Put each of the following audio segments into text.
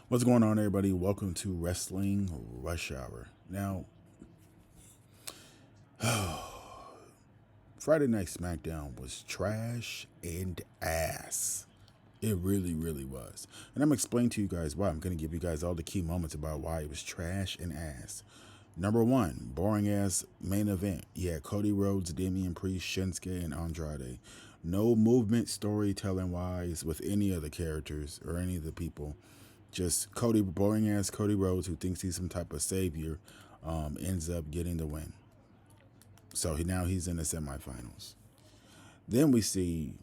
What's going on, everybody? Welcome to Wrestling Rush Hour. Now, Friday Night SmackDown was trash and ass. It really, really was. And I'm going to explain to you guys why. I'm going to give you guys all the key moments about why it was trash and ass. Number one, boring ass main event. Yeah, Cody Rhodes, Damian Priest, Shinsuke, and Andrade. No movement storytelling wise with any of the characters or any of the people. Just boring ass Cody Rhodes, who thinks he's some type of savior, ends up getting the win. So now he's in the semifinals. Then we see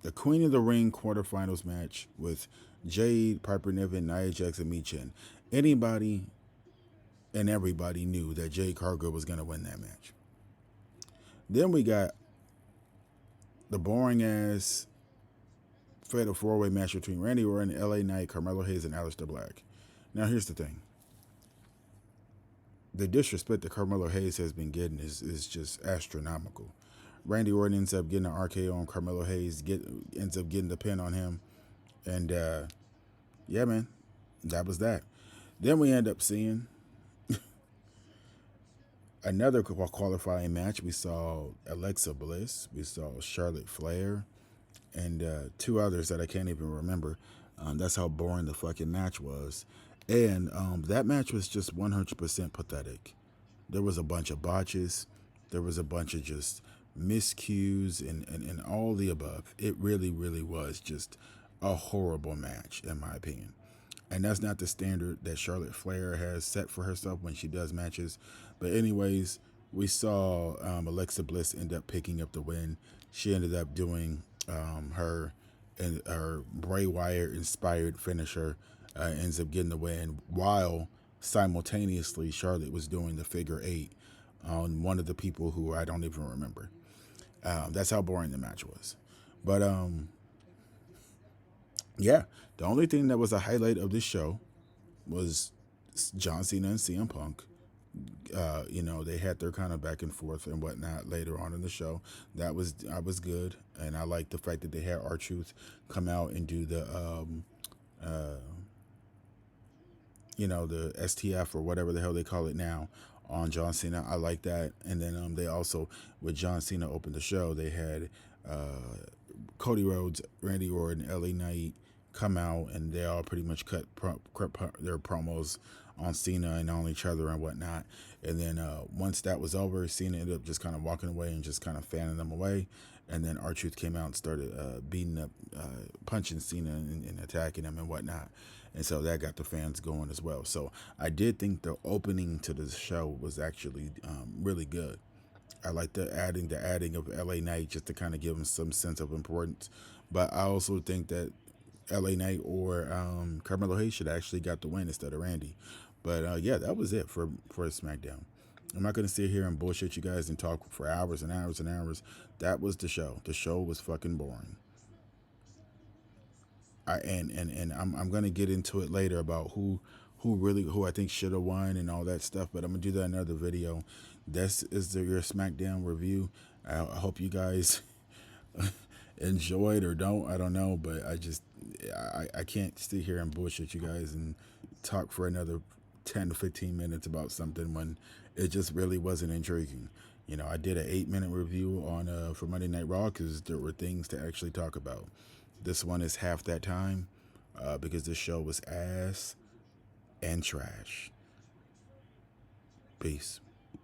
the Queen of the Ring quarterfinals match with Jade, Piper Niven, Nia Jax, and Michin. Anybody and everybody knew that Jade Cargill was going to win that match. Then we got the boring ass fatal four-way match between Randy Orton, LA Knight, Carmelo Hayes, and Aleister Black. Now here's the thing. The disrespect that Carmelo Hayes has been getting is just astronomical. Randy Orton ends up getting an RKO on Carmelo Hayes, ends up getting the pin on him. And yeah, man, that was that. Then we end up seeing another qualifying match. We saw Alexa Bliss, we saw Charlotte Flair, and two others that I can't even remember. That's how boring the fucking match was. And that match was just 100% pathetic. There was a bunch of botches. There was a bunch of just miscues and all the above. It really, really was just a horrible match, in my opinion. And that's not the standard that Charlotte Flair has set for herself when she does matches. But anyways, we saw Alexa Bliss end up picking up the win. She ended up doing her Bray Wyatt inspired finisher, ends up getting the win, while simultaneously Charlotte was doing the figure eight on one of the people who I don't even remember. That's how boring the match was. But yeah, the only thing that was a highlight of this show was John Cena and CM Punk. They had their kind of back and forth and whatnot later on in the show. I was good, and I liked the fact that they had R-Truth come out and do the the STF or whatever the hell they call it now on John Cena. I like that. And then they also, with John Cena opened the show, they had Cody Rhodes, Randy Orton, LA Knight come out, and they all pretty much cut their promos on Cena and on each other and whatnot. And then once that was over, Cena ended up just kind of walking away and just kind of fanning them away. And then R-Truth came out and started beating up, punching Cena and attacking him and whatnot. And so that got the fans going as well. So I did think the opening to the show was actually really good. I like the adding of LA Knight just to kind of give him some sense of importance. But I also think that LA Knight or Carmelo Hayes should actually got the win instead of Randy. But yeah, that was it for SmackDown. I'm not going to sit here and bullshit you guys and talk for hours and hours and hours. That was the show. The show was fucking boring. I'm going to get into it later about who I think should have won and all that stuff. But I'm going to do that in another video. This is your SmackDown review. I hope you guys enjoyed or don't. I don't know. But I can't sit here and bullshit you guys and talk for another 10 to 15 minutes about something when it just really wasn't intriguing. I did an 8-minute review on for Monday Night Raw because there were things to actually talk about. This one is half that time because this show was ass and trash. Peace.